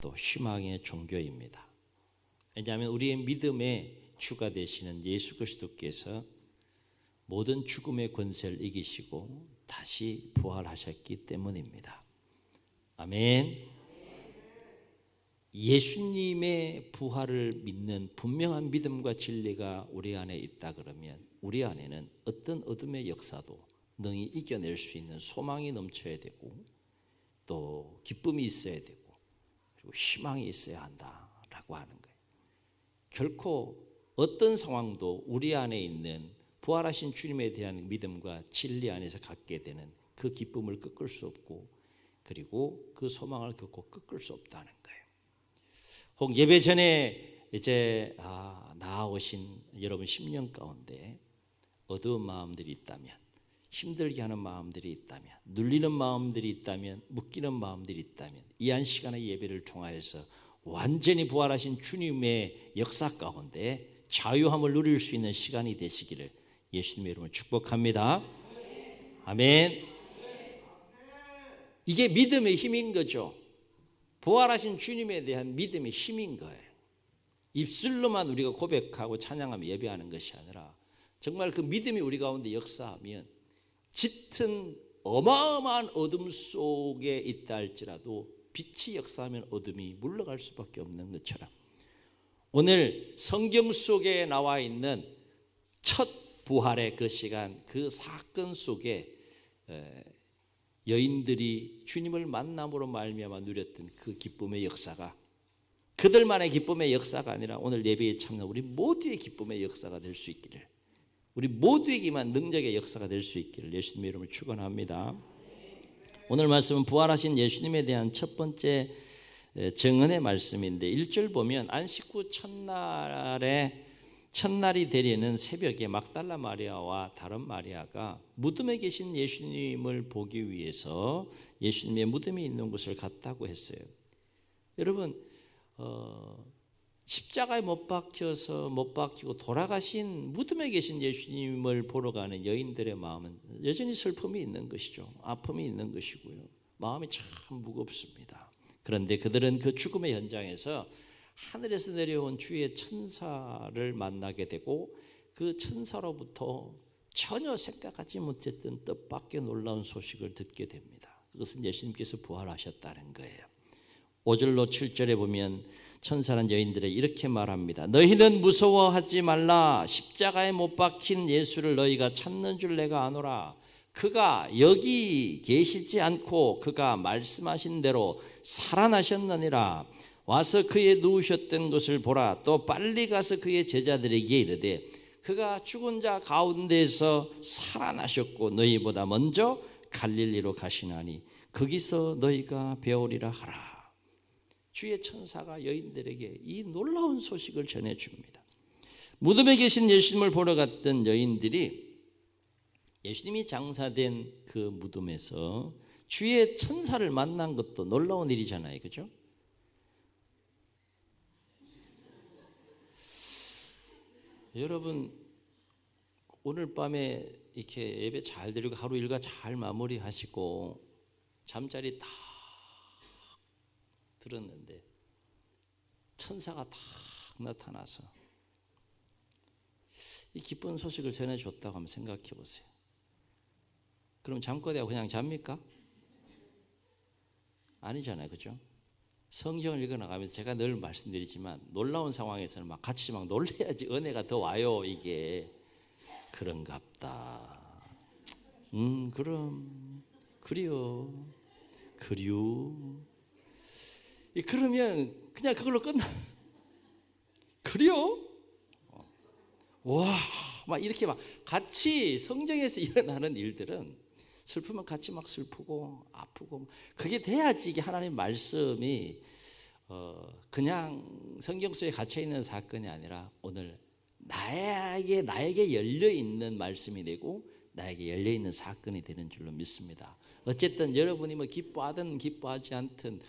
또 희망의 종교입니다. 왜냐하면 우리의 믿음의 주가 되시는 예수 그리스도께서 모든 죽음의 권세를 이기시고 다시 부활하셨기 때문입니다. 아멘. 예수님의 부활을 믿는 분명한 믿음과 진리가 우리 안에 있다 그러면 우리 안에는 어떤 어둠의 역사도 능히 이겨낼 수 있는 소망이 넘쳐야 되고 또 기쁨이 있어야 되고 그리고 희망이 있어야 한다라고 하는 거예요. 결코 어떤 상황도 우리 안에 있는 부활하신 주님에 대한 믿음과 진리 안에서 갖게 되는 그 기쁨을 꺾을 수 없고 그리고 그 소망을 결코 꺾을 수 없다는 거예요. 혹 예배 전에 이제 나아오신 여러분 심령 가운데 어두운 마음들이 있다면, 힘들게 하는 마음들이 있다면, 눌리는 마음들이 있다면, 묶이는 마음들이 있다면 이 한 시간의 예배를 통하여서 완전히 부활하신 주님의 역사 가운데 자유함을 누릴 수 있는 시간이 되시기를 예수님의 이름으로 축복합니다. 아멘. 이게 믿음의 힘인 거죠. 부활하신 주님에 대한 믿음의 힘인 거예요. 입술로만 우리가 고백하고 찬양하며 예배하는 것이 아니라 정말 그 믿음이 우리 가운데 역사하면 짙은 어마어마한 어둠 속에 있다 할지라도 빛이 역사하면 어둠이 물러갈 수밖에 없는 것처럼 오늘 성경 속에 나와 있는 첫 부활의 그 시간, 그 사건 속에 여인들이 주님을 만남으로 말미암아 누렸던 그 기쁨의 역사가 그들만의 기쁨의 역사가 아니라 오늘 예배에 참여한 우리 모두의 기쁨의 역사가 될 수 있기를, 우리 모두에게만 능력의 역사가 될 수 있기를 예수님의 이름으로 축원합니다. 오늘 말씀은 부활하신 예수님에 대한 첫 번째 증언의 말씀인데 1절 보면 안식 후 첫날이 되려는 새벽에 막달라 마리아와 다른 마리아가 무덤에 계신 예수님을 보기 위해서 예수님의 무덤이 있는 곳을 갔다고 했어요. 여러분 십자가에 못 박히고 돌아가신 무덤에 계신 예수님을 보러 가는 여인들의 마음은 여전히 슬픔이 있는 것이죠. 아픔이 있는 것이고요. 마음이 참 무겁습니다. 그런데 그들은 그 죽음의 현장에서 하늘에서 내려온 주의 천사를 만나게 되고 그 천사로부터 전혀 생각하지 못했던 뜻밖의 놀라운 소식을 듣게 됩니다. 그것은 예수님께서 부활하셨다는 거예요. 5절로 7절에 보면 천사는 여인들에게 이렇게 말합니다. 너희는 무서워하지 말라. 십자가에 못 박힌 예수를 너희가 찾는 줄 내가 아노라. 그가 여기 계시지 않고 그가 말씀하신 대로 살아나셨느니라. 와서 그의 누우셨던 것을 보라. 또 빨리 가서 그의 제자들에게 이르되 그가 죽은 자 가운데서 살아나셨고 너희보다 먼저 갈릴리로 가시나니 거기서 너희가 배우리라 하라. 주의 천사가 여인들에게 이 놀라운 소식을 전해줍니다. 무덤에 계신 예수님을 보러 갔던 여인들이 예수님이 장사된 그 무덤에서 주의 천사를 만난 것도 놀라운 일이잖아요. 그죠? 여러분 오늘 밤에 이렇게 예배 잘 드리고 하루 일과 잘 마무리하시고 잠자리 딱 들었는데 천사가 딱 나타나서 이 기쁜 소식을 전해줬다고 한번 생각해 보세요. 그럼 잠꼬대하고 그냥 잡니까? 아니잖아요. 그죠? 성경을 읽어나가면서 제가 늘 말씀드리지만 놀라운 상황에서는 막 같이 막 놀래야지 은혜가 더 와요. 이게 그런갑다. 그럼 그리요. 그러면 그냥 그걸로 끝나. 그래요? 와, 막 이렇게 막 같이 성경에서 일어나는 일들은 슬프면 같이 막 슬프고 아프고 그게 돼야지 이게 하나님 말씀이 그냥 성경 속에 갇혀 있는 사건이 아니라 오늘 나에게 열려 있는 말씀이 되고 나에게 열려 있는 사건이 되는 줄로 믿습니다. 어쨌든 여러분이 뭐 기뻐하든 기뻐하지 않든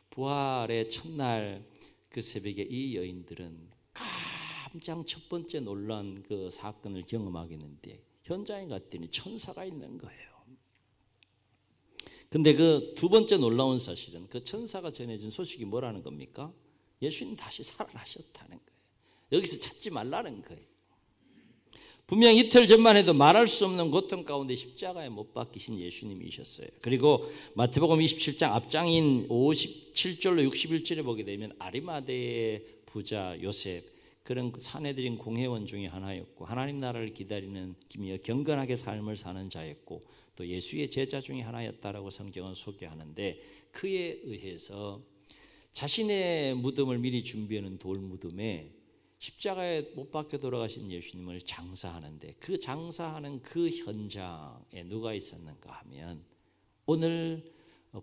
부활의 첫날 그 새벽에 이 여인들은 가장 첫 번째 놀란 그 사건을 경험하게 했는데 현장에 갔더니 천사가 있는 거예요. 근데 그 두 번째 놀라운 사실은 그 천사가 전해준 소식이 뭐라는 겁니까? 예수님 다시 살아나셨다는 거예요. 여기서 찾지 말라는 거예요. 분명 이틀 전만 해도 말할 수 없는 고통 가운데 십자가에 못 박히신 예수님이셨어요. 그리고 마태복음 27장 앞장인 57절로 61절에 보게 되면 아리마대의 부자 요셉, 그런 사내들인 공회원 중에 하나였고 하나님 나라를 기다리는 기며 경건하게 삶을 사는 자였고 또 예수의 제자 중에 하나였다라고 성경은 소개하는데, 그에 의해서 자신의 무덤을 미리 준비하는 돌 무덤에 십자가에 못 박혀 돌아가신 예수님을 장사하는데, 그 장사하는 그 현장에 누가 있었는가 하면 오늘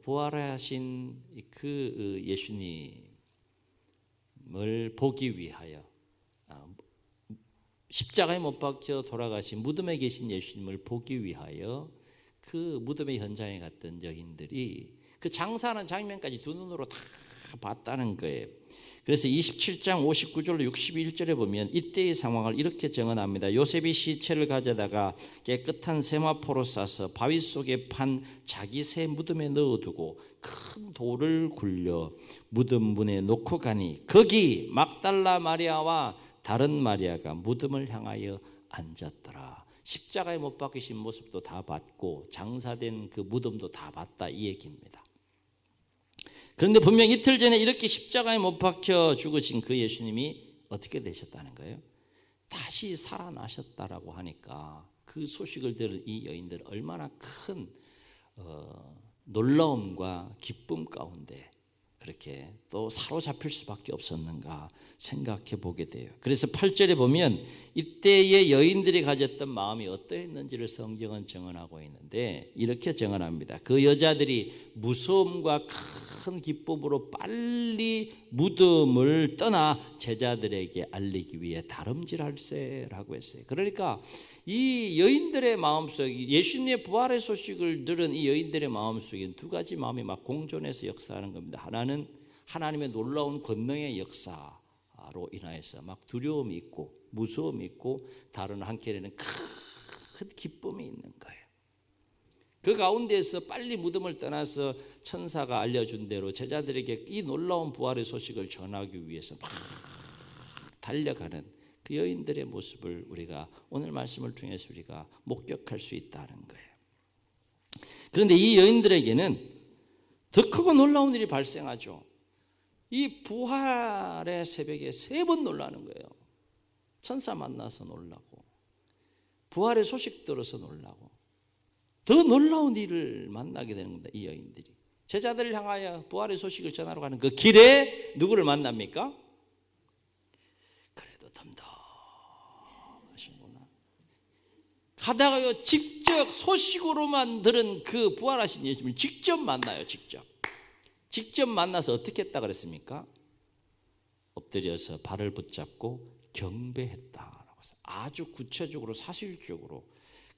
부활하신 그 예수님을 보기 위하여 십자가에 못 박혀 돌아가신 무덤에 계신 예수님을 보기 위하여 그 무덤의 현장에 갔던 여인들이 그 장사하는 장면까지 두 눈으로 다 봤다는 거예요. 그래서 27장 59절로 61절에 보면 이때의 상황을 이렇게 정언합니다. 요셉이 시체를 가져다가 깨끗한 세마포로 싸서 바위 속에 판 자기 새 무덤에 넣어두고 큰 돌을 굴려 무덤 문에 놓고 가니 거기 막달라 마리아와 다른 마리아가 무덤을 향하여 앉았더라. 십자가에 못 박히신 모습도 다 봤고 장사된 그 무덤도 다 봤다, 이 얘기입니다. 그런데 분명 이틀 전에 이렇게 십자가에 못 박혀 죽으신 그 예수님이 어떻게 되셨다는 거예요? 다시 살아나셨다라고 하니까 그 소식을 들은 이 여인들 얼마나 큰 놀라움과 기쁨 가운데 그렇게 또 사로잡힐 수밖에 없었는가 생각해 보게 돼요. 그래서 8절에 보면 이때의 여인들이 가졌던 마음이 어떠했는지를 성경은 정언하고 있는데 이렇게 정언합니다. 그 여자들이 무서움과 큰 기쁨으로 빨리 무덤을 떠나 제자들에게 알리기 위해 다름질할세라고 했어요. 그러니까 이 여인들의 마음속에 예수님의 부활의 소식을 들은 이 여인들의 마음속에 두 가지 마음이 막 공존해서 역사하는 겁니다. 하나는 하나님의 놀라운 권능의 역사로 인하여서 막 두려움이 있고 무서움이 있고, 다른 한켠에는 큰 기쁨이 있는 거예요. 그 가운데에서 빨리 무덤을 떠나서 천사가 알려준 대로 제자들에게 이 놀라운 부활의 소식을 전하기 위해서 막 달려가는 그 여인들의 모습을 우리가 오늘 말씀을 통해서 우리가 목격할 수 있다는 거예요. 그런데 이 여인들에게는 더 크고 놀라운 일이 발생하죠. 이 부활의 새벽에 3번 놀라는 거예요. 천사 만나서 놀라고, 부활의 소식 들어서 놀라고, 더 놀라운 일을 만나게 되는 겁니다. 이 여인들이 제자들을 향하여 부활의 소식을 전하러 가는 그 길에 누구를 만납니까? 그래도 덤덤하시구나. 가다가요 직접 소식으로만 들은 그 부활하신 예수님을 직접 만나요. 직접 만나서 어떻게 했다 그랬습니까? 엎드려서 발을 붙잡고 경배했다라고 해서 아주 구체적으로 사실적으로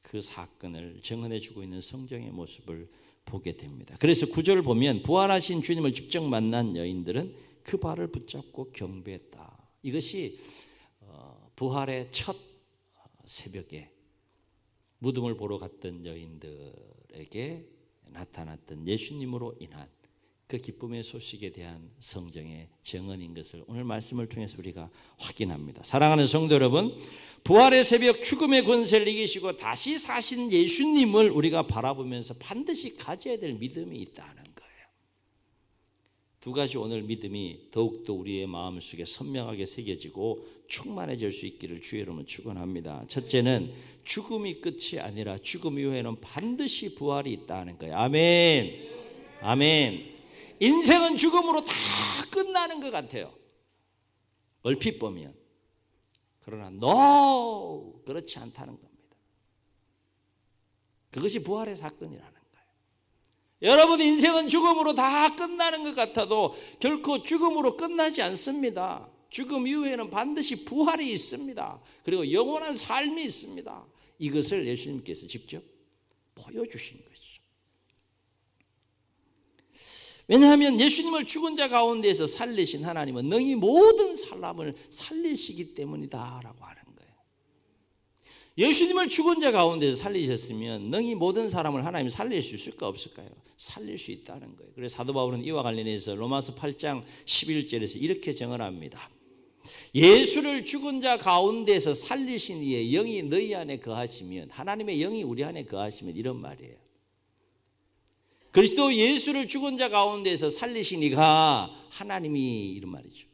그 사건을 정언해 주고 있는 성경의 모습을 보게 됩니다. 그래서 9절을 보면 부활하신 주님을 직접 만난 여인들은 그 발을 붙잡고 경배했다. 이것이 부활의 첫 새벽에 무덤을 보러 갔던 여인들에게 나타났던 예수님으로 인한 그 기쁨의 소식에 대한 성경의 정언인 것을 오늘 말씀을 통해서 우리가 확인합니다. 사랑하는 성도 여러분, 부활의 새벽 죽음의 권세를 이기시고 다시 사신 예수님을 우리가 바라보면서 반드시 가져야 될 믿음이 있다는 거예요. 두 가지 오늘 믿음이 더욱더 우리의 마음속에 선명하게 새겨지고 충만해질 수 있기를 주의 이름으로 축원합니다. 첫째는 죽음이 끝이 아니라 죽음 이후에는 반드시 부활이 있다는 거예요. 아멘. 아멘. 인생은 죽음으로 다 끝나는 것 같아요, 얼핏 보면. 그러나 no, 그렇지 않다는 겁니다. 그것이 부활의 사건이라는 거예요. 여러분, 인생은 죽음으로 다 끝나는 것 같아도 결코 죽음으로 끝나지 않습니다. 죽음 이후에는 반드시 부활이 있습니다. 그리고 영원한 삶이 있습니다. 이것을 예수님께서 직접 보여주신 거죠. 왜냐하면 예수님을 죽은 자 가운데에서 살리신 하나님은 능히 모든 사람을 살리시기 때문이다라고 하는 거예요. 예수님을 죽은 자 가운데서 살리셨으면 능히 모든 사람을 하나님이 살릴 수 있을까 없을까요? 살릴 수 있다는 거예요. 그래서 사도 바울은 이와 관련해서 로마서 8장 11절에서 이렇게 정언합니다. 예수를 죽은 자 가운데서 살리신 이의 영이 너희 안에 거하시면, 하나님의 영이 우리 안에 거하시면, 이런 말이에요. 그리스도 예수를 죽은 자 가운데서 살리신 이가 하나님이, 이런 말이죠.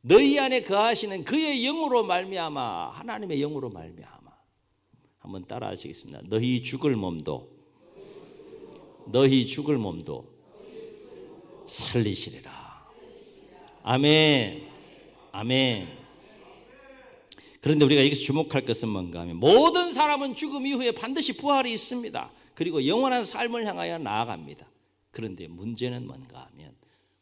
너희 안에 거하시는 그의 영으로 말미암아, 하나님의 영으로 말미암아. 한번 따라 하시겠습니다. 너희 죽을 몸도 살리시리라. 아멘. 아멘. 그런데 우리가 여기서 주목할 것은 뭔가 하면, 모든 사람은 죽음 이후에 반드시 부활이 있습니다. 그리고 영원한 삶을 향하여 나아갑니다. 그런데 문제는 뭔가 하면,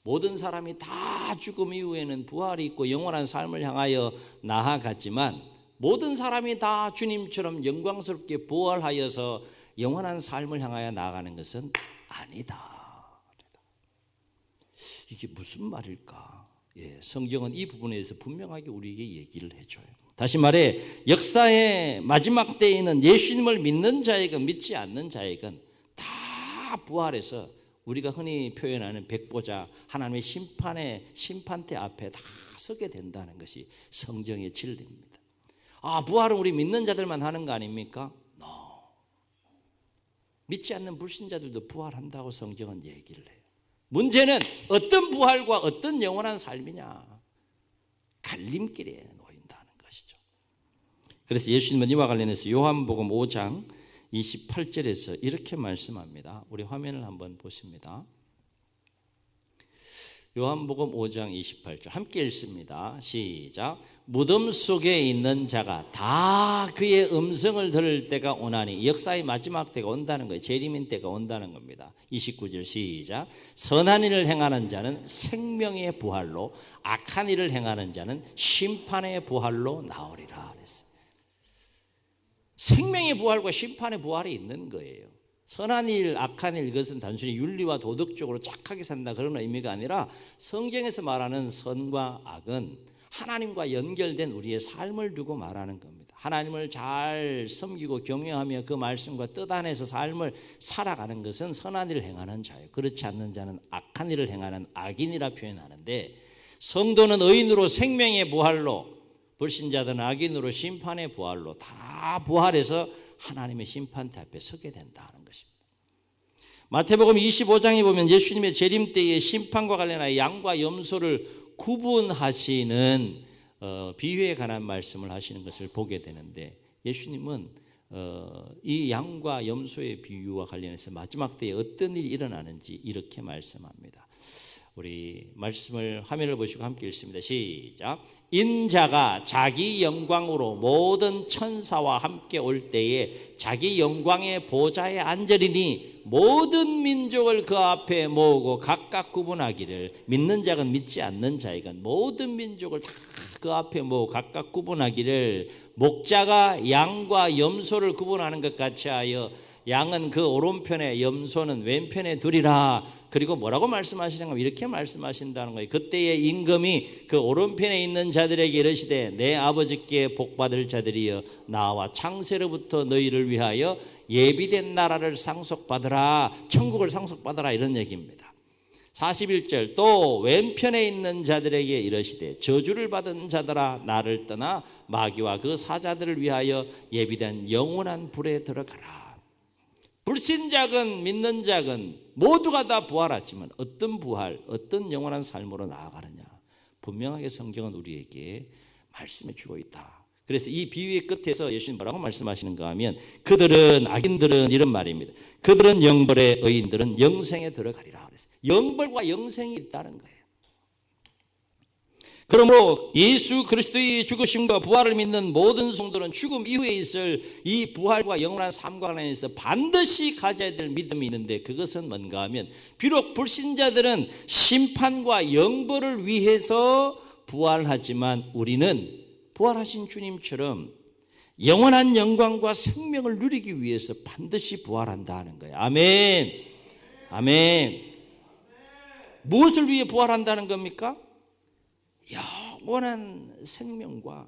모든 사람이 다 죽음 이후에는 부활이 있고 영원한 삶을 향하여 나아갔지만, 모든 사람이 다 주님처럼 영광스럽게 부활하여서 영원한 삶을 향하여 나아가는 것은 아니다. 이게 무슨 말일까? 성경은 이 부분에 대해서 분명하게 우리에게 얘기를 해줘요. 다시 말해, 역사의 마지막 때에는 예수님을 믿는 자에건 믿지 않는 자에건 다 부활해서 우리가 흔히 표현하는 백보자, 하나님의 심판대 앞에 다 서게 된다는 것이 성경의 진리입니다. 부활은 우리 믿는 자들만 하는 거 아닙니까? No. 믿지 않는 불신자들도 부활한다고 성경은 얘기를 해요. 문제는 어떤 부활과 어떤 영원한 삶이냐, 갈림길에 놓인다는 것이죠. 그래서 예수님은 이와 관련해서 요한복음 5장 28절에서 이렇게 말씀합니다. 우리 화면을 한번 보십니다. 요한복음 5장 28절 함께 읽습니다. 시작. 무덤 속에 있는 자가 다 그의 음성을 들을 때가 오나니, 역사의 마지막 때가 온다는 거예요. 재림인 때가 온다는 겁니다. 29절 시작. 선한 일을 행하는 자는 생명의 부활로, 악한 일을 행하는 자는 심판의 부활로 나오리라 그랬어요. 생명의 부활과 심판의 부활이 있는 거예요. 선한 일, 악한 일, 이것은 단순히 윤리와 도덕적으로 착하게 산다 그런 의미가 아니라, 성경에서 말하는 선과 악은 하나님과 연결된 우리의 삶을 두고 말하는 겁니다. 하나님을 잘 섬기고 경외하며 그 말씀과 뜻 안에서 삶을 살아가는 것은 선한 일을 행하는 자예요. 그렇지 않는 자는 악한 일을 행하는 악인이라 표현하는데, 성도는 의인으로 생명의 부활로, 불신자들은 악인으로 심판의 부활로 다 부활해서 하나님의 심판대 앞에 서게 된다는 것입니다. 마태복음 25장에 보면 예수님의 재림 때의 심판과 관련하여 양과 염소를 구분하시는 비유에 관한 말씀을 하시는 것을 보게 되는데, 예수님은 이 양과 염소의 비유와 관련해서 마지막 때에 어떤 일이 일어나는지 이렇게 말씀합니다. 우리 말씀을 화면을 보시고 함께 읽습니다. 시작. 인자가 자기 영광으로 모든 천사와 함께 올 때에 자기 영광의 보좌에 앉으리니, 모든 민족을 그 앞에 모으고 각각 구분하기를, 믿는 자건 믿지 않는 자이건 모든 민족을 다 그 앞에 모으고 각각 구분하기를, 목자가 양과 염소를 구분하는 것 같이 하여 양은 그 오른편에 염소는 왼편에 두리라. 그리고 뭐라고 말씀하시는가? 이렇게 말씀하신다는 거예요. 그때의 임금이 그 오른편에 있는 자들에게 이르시되, 내 아버지께 복받을 자들이여, 나와 창세로부터 너희를 위하여 예비된 나라를 상속받으라, 천국을 상속받으라, 이런 얘기입니다. 41절. 또 왼편에 있는 자들에게 이르시되, 저주를 받은 자들아, 나를 떠나 마귀와 그 사자들을 위하여 예비된 영원한 불에 들어가라. 불신자건 믿는 자건 모두가 다 부활하지만 어떤 부활, 어떤 영원한 삶으로 나아가느냐, 분명하게 성경은 우리에게 말씀해 주고 있다. 그래서 이 비유의 끝에서 예수님 뭐라고 말씀하시는가 하면, 그들은, 악인들은 이런 말입니다. 그들은 영벌에, 의인들은 영생에 들어가리라 그랬어요. 영벌과 영생이 있다는 거예요. 그러므로 예수 그리스도의 죽으심과 부활을 믿는 모든 성도는 죽음 이후에 있을 이 부활과 영원한 삶과 관련해서 반드시 가져야 될 믿음이 있는데, 그것은 뭔가 하면, 비록 불신자들은 심판과 영벌을 위해서 부활하지만 우리는 부활하신 주님처럼 영원한 영광과 생명을 누리기 위해서 반드시 부활한다는 거예요. 아멘. 아멘. 무엇을 위해 부활한다는 겁니까? 영원한 생명과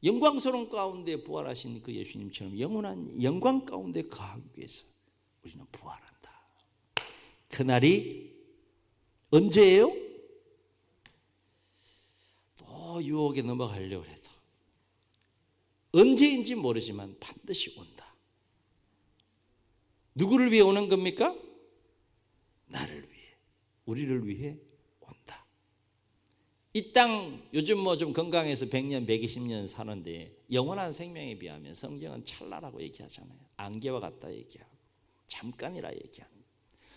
영광스러운 가운데 부활하신 그 예수님처럼 영원한 영광 가운데 거하기 위해서 우리는 부활한다. 그날이 언제예요? 또 유혹에 넘어가려고 해도 언제인지 모르지만 반드시 온다. 누구를 위해 오는 겁니까? 나를 위해, 우리를 위해 온다. 이 땅 요즘 뭐 좀 건강해서 100년, 120년 사는데 영원한 생명에 비하면 성경은 찰나라고 얘기하잖아요. 안개와 같다 얘기하고 잠깐이라 얘기합니다.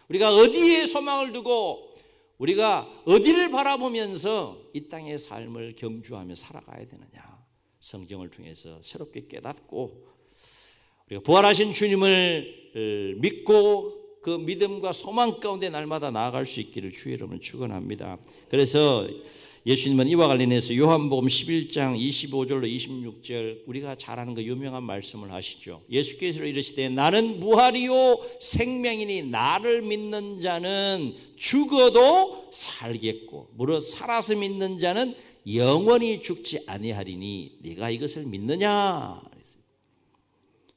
우리가 어디에 소망을 두고 우리가 어디를 바라보면서 이 땅의 삶을 경주하며 살아가야 되느냐, 성경을 통해서 새롭게 깨닫고 우리가 부활하신 주님을 믿고 그 믿음과 소망 가운데 날마다 나아갈 수 있기를 주의 이름으로 축원합니다. 그래서 예수님은 이와 관련해서 요한복음 11장 25절로 26절 우리가 잘 아는 그 유명한 말씀을 하시죠. 예수께서 이르시되 나는 부활이요 생명이니 나를 믿는 자는 죽어도 살겠고 무릇 살아서 믿는 자는 영원히 죽지 아니하리니 네가 이것을 믿느냐.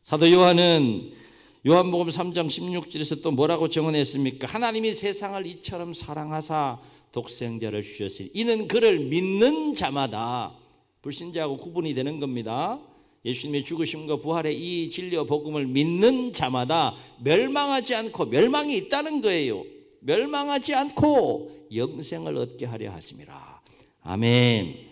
사도 요한은 요한복음 3장 16절에서 또 뭐라고 증언했습니까? 하나님이 세상을 이처럼 사랑하사 독생자를 주셨으니 이는 그를 믿는 자마다, 불신자하고 구분이 되는 겁니다. 예수님의 죽으심과 부활의 이 진리와 복음을 믿는 자마다 멸망하지 않고, 멸망이 있다는 거예요. 멸망하지 않고 영생을 얻게 하려 하심이라. 아멘.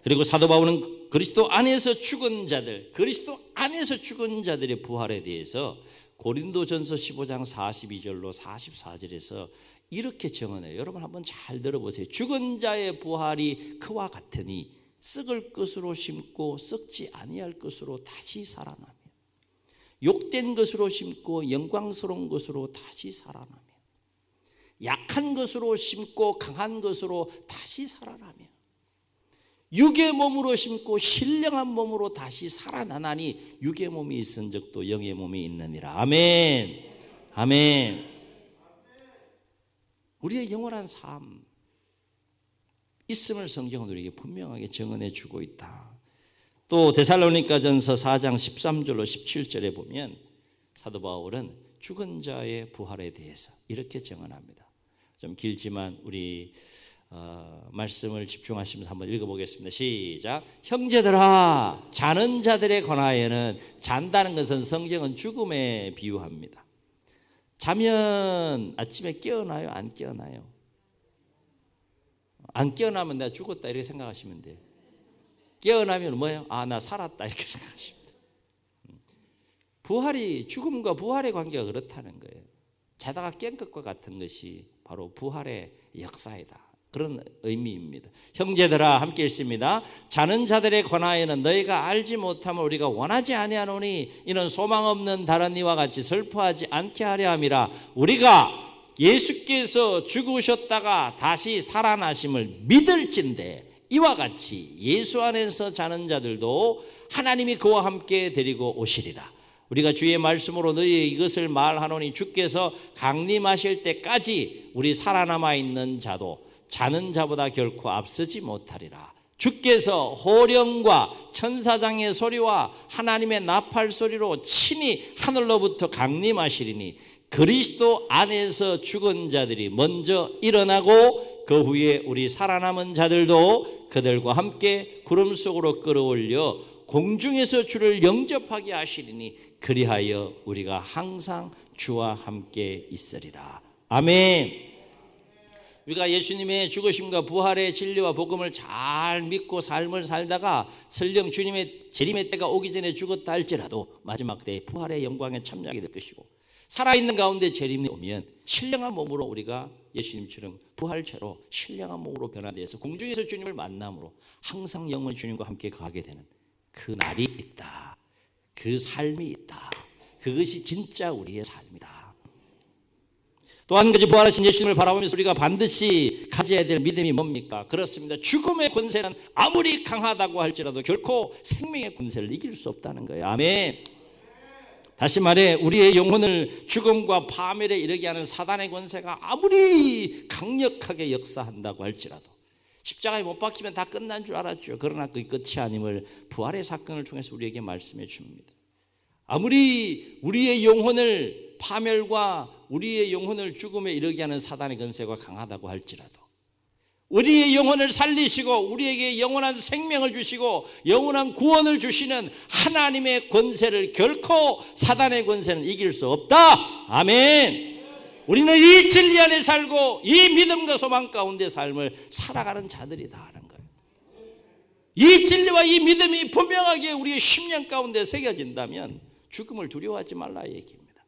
그리고 사도 바울은 그리스도 안에서 죽은 자들, 그리스도 안에서 죽은 자들의 부활에 대해서 고린도전서 15장 42절로 44절에서 이렇게 정언해요. 여러분 한번 잘 들어보세요. 죽은 자의 부활이 그와 같으니 썩을 것으로 심고 썩지 아니할 것으로 다시 살아나며, 욕된 것으로 심고 영광스러운 것으로 다시 살아나며, 약한 것으로 심고 강한 것으로 다시 살아나며, 육의 몸으로 심고 신령한 몸으로 다시 살아나나니 육의 몸이 있은 적도 영의 몸이 있느니라. 아멘. 아멘. 우리의 영원한 삶 있음을 성경은 우리에게 분명하게 증언해 주고 있다. 또 데살로니가전서 4장 13절로 17절에 보면 사도 바울은 죽은 자의 부활에 대해서 이렇게 증언합니다. 좀 길지만 우리 말씀을 집중하시면서 한번 읽어보겠습니다. 시작. 형제들아, 자는 자들에 관하여는, 잔다는 것은 성경은 죽음에 비유합니다. 자면 아침에 깨어나요? 안 깨어나요? 안 깨어나면 내가 죽었다 이렇게 생각하시면 돼요. 깨어나면 뭐예요? 아, 나 살았다 이렇게 생각하시면 돼요. 부활이, 죽음과 부활의 관계가 그렇다는 거예요. 자다가 깬 것과 같은 것이 바로 부활의 역사이다. 그런 의미입니다. 형제들아, 함께 읽습니다. 자는 자들에 관하여는 너희가 알지 못하면 우리가 원하지 아니하노니 이는 소망 없는 다른 이와 같이 슬퍼하지 않게 하려 함이라. 우리가 예수께서 죽으셨다가 다시 살아나심을 믿을진대 이와 같이 예수 안에서 자는 자들도 하나님이 그와 함께 데리고 오시리라. 우리가 주의 말씀으로 너희의 이것을 말하노니 주께서 강림하실 때까지 우리 살아남아 있는 자도 자는 자보다 결코 앞서지 못하리라. 주께서 호령과 천사장의 소리와 하나님의 나팔 소리로 친히 하늘로부터 강림하시리니 그리스도 안에서 죽은 자들이 먼저 일어나고 그 후에 우리 살아남은 자들도 그들과 함께 구름 속으로 끌어올려 공중에서 주를 영접하게 하시리니 그리하여 우리가 항상 주와 함께 있으리라. 아멘. 우리가 예수님의 죽으심과 부활의 진리와 복음을 잘 믿고 삶을 살다가 설령 주님의 재림의 때가 오기 전에 죽었다 할지라도 마지막 때에 부활의 영광에 참여하게 될 것이고, 살아있는 가운데 재림이 오면 신령한 몸으로 우리가 예수님처럼 부활체로 신령한 몸으로 변화되어서 공중에서 주님을 만남으로 항상 영원히 주님과 함께 가게 되는 그 날이 있다. 그 삶이 있다. 그것이 진짜 우리의 삶이다. 또 한 가지, 부활하신 예수님을 바라보면서 우리가 반드시 가져야 될 믿음이 뭡니까? 그렇습니다. 죽음의 권세는 아무리 강하다고 할지라도 결코 생명의 권세를 이길 수 없다는 거예요. 아멘. 다시 말해, 우리의 영혼을 죽음과 파멸에 이르게 하는 사단의 권세가 아무리 강력하게 역사한다고 할지라도 십자가에 못 박히면 다 끝난 줄 알았죠. 그러나 그 끝이 아님을 부활의 사건을 통해서 우리에게 말씀해 줍니다. 아무리 우리의 영혼을 파멸과 우리의 영혼을 죽음에 이르게 하는 사단의 권세가 강하다고 할지라도 우리의 영혼을 살리시고 우리에게 영원한 생명을 주시고 영원한 구원을 주시는 하나님의 권세를 결코 사단의 권세는 이길 수 없다. 아멘. 우리는 이 진리 안에 살고 이 믿음과 소망 가운데 삶을 살아가는 자들이다 하는 거예요. 이 진리와 이 믿음이 분명하게 우리의 심령 가운데 새겨진다면 죽음을 두려워하지 말라 얘기입니다.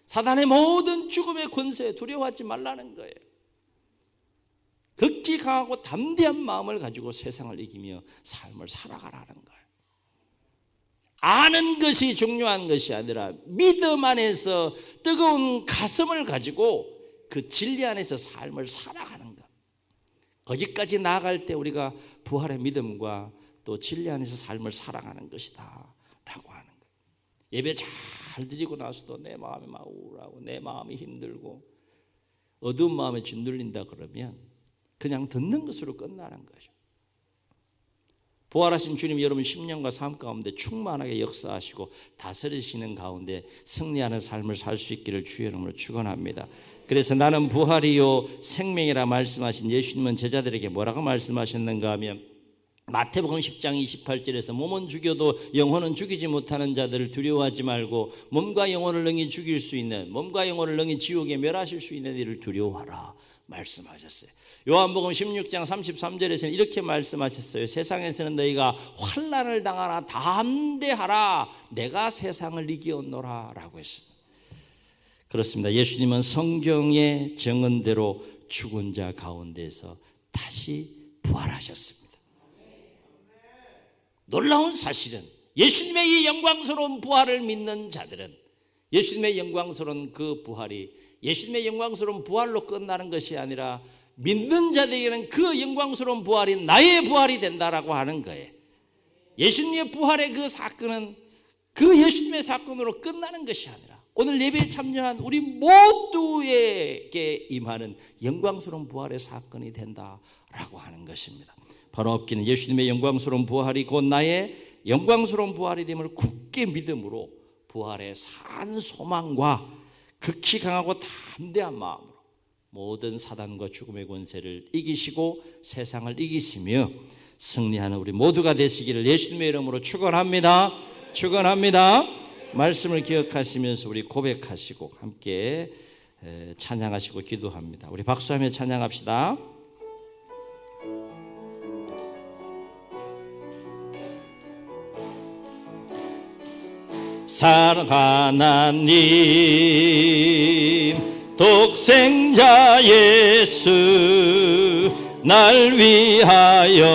사단의 모든 죽음의 권세에 두려워하지 말라는 거예요. 극히 강하고 담대한 마음을 가지고 세상을 이기며 삶을 살아가라는 거예요. 아는 것이 중요한 것이 아니라 믿음 안에서 뜨거운 가슴을 가지고 그 진리 안에서 삶을 살아가는 것. 거기까지 나아갈 때 우리가 부활의 믿음과 또 진리 안에서 삶을 살아가는 것이다 라고 하는 거예요. 예배 잘 드리고 나서도 내 마음이 막 우울하고 내 마음이 힘들고 어두운 마음에 짓눌린다 그러면 그냥 듣는 것으로 끝나는 거죠. 부활하신 주님 여러분 심령과 삶 가운데 충만하게 역사하시고 다스리시는 가운데 승리하는 삶을 살 수 있기를 주의 이름으로 축원합니다. 그래서 나는 부활이요 생명이라 말씀하신 예수님은 제자들에게 뭐라고 말씀하셨는가 하면 마태복음 10장 28절에서 몸은 죽여도 영혼은 죽이지 못하는 자들을 두려워하지 말고 몸과 영혼을 능히 죽일 수 있는 몸과 영혼을 능히 지옥에 멸하실 수 있는 이를 두려워하라 말씀하셨어요. 요한복음 16장 33절에서는 이렇게 말씀하셨어요. 세상에서는 너희가 환난을 당하나 담대하라 내가 세상을 이기었노라 라고 했습니다. 그렇습니다. 예수님은 성경의 증언대로 죽은 자 가운데서 다시 부활하셨습니다. 놀라운 사실은 예수님의 이 영광스러운 부활을 믿는 자들은 예수님의 영광스러운 그 부활이 예수님의 영광스러운 부활로 끝나는 것이 아니라 믿는 자들에게는 그 영광스러운 부활이 나의 부활이 된다라고 하는 거예요. 예수님의 부활의 그 사건은 그 예수님의 사건으로 끝나는 것이 아니라 오늘 예배에 참여한 우리 모두에게 임하는 영광스러운 부활의 사건이 된다라고 하는 것입니다. 바로 없기는 예수님의 영광스러운 부활이 곧 나의 영광스러운 부활이 됨을 굳게 믿음으로 부활의 산 소망과 극히 강하고 담대한 마음으로 모든 사단과 죽음의 권세를 이기시고 세상을 이기시며 승리하는 우리 모두가 되시기를 예수님의 이름으로 축원합니다. 축원합니다. 말씀을 기억하시면서 우리 고백하시고 함께 찬양하시고 기도합니다. 우리 박수하며 찬양합시다. 사랑 하나님 독생자 예수 날 위하여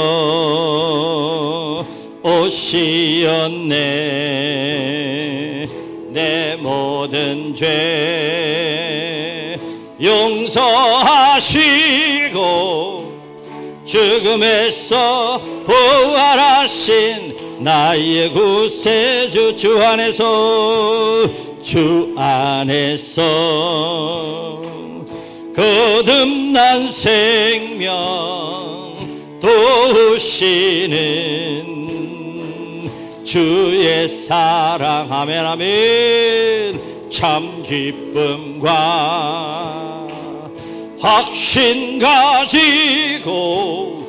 오시었네. 내 모든 죄 용서하시고 죽음에서 부활하신 나의 구세주 주 안에서 거듭난 생명 도우시는 주의 사랑 아멘 아멘 참 기쁨과 확신 가지고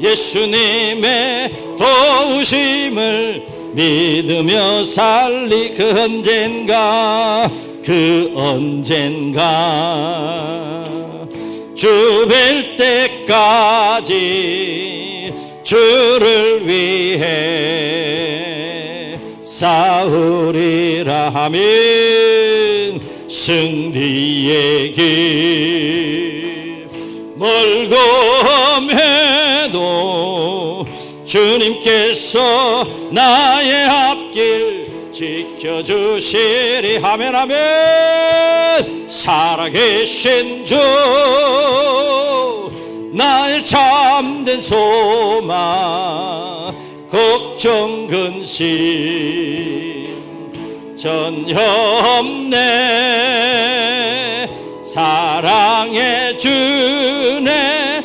예수님의 도우심을 믿으며 살리 그 언젠가 주 뵐 때까지 주를 위해 싸우리라 하면 승리의 길 멀고 험해도 주님께서 나의 앞길 지켜주시리 하면 하면 살아계신 주 나의 참된 소망 걱정 근심 전혀 없네. 사랑의 주네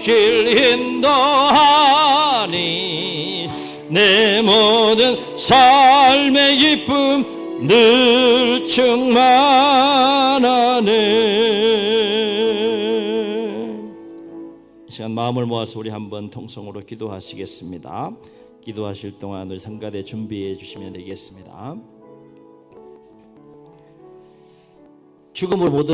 길 인도하니 내 모든 삶의 기쁨 늘 충만하네. 이 시간 마음을 모아서 우리 한번 통성으로 기도하시겠습니다. 기도하실 동안 우리 성가대 준비해 주시면 되겠습니다. 죽음을 모든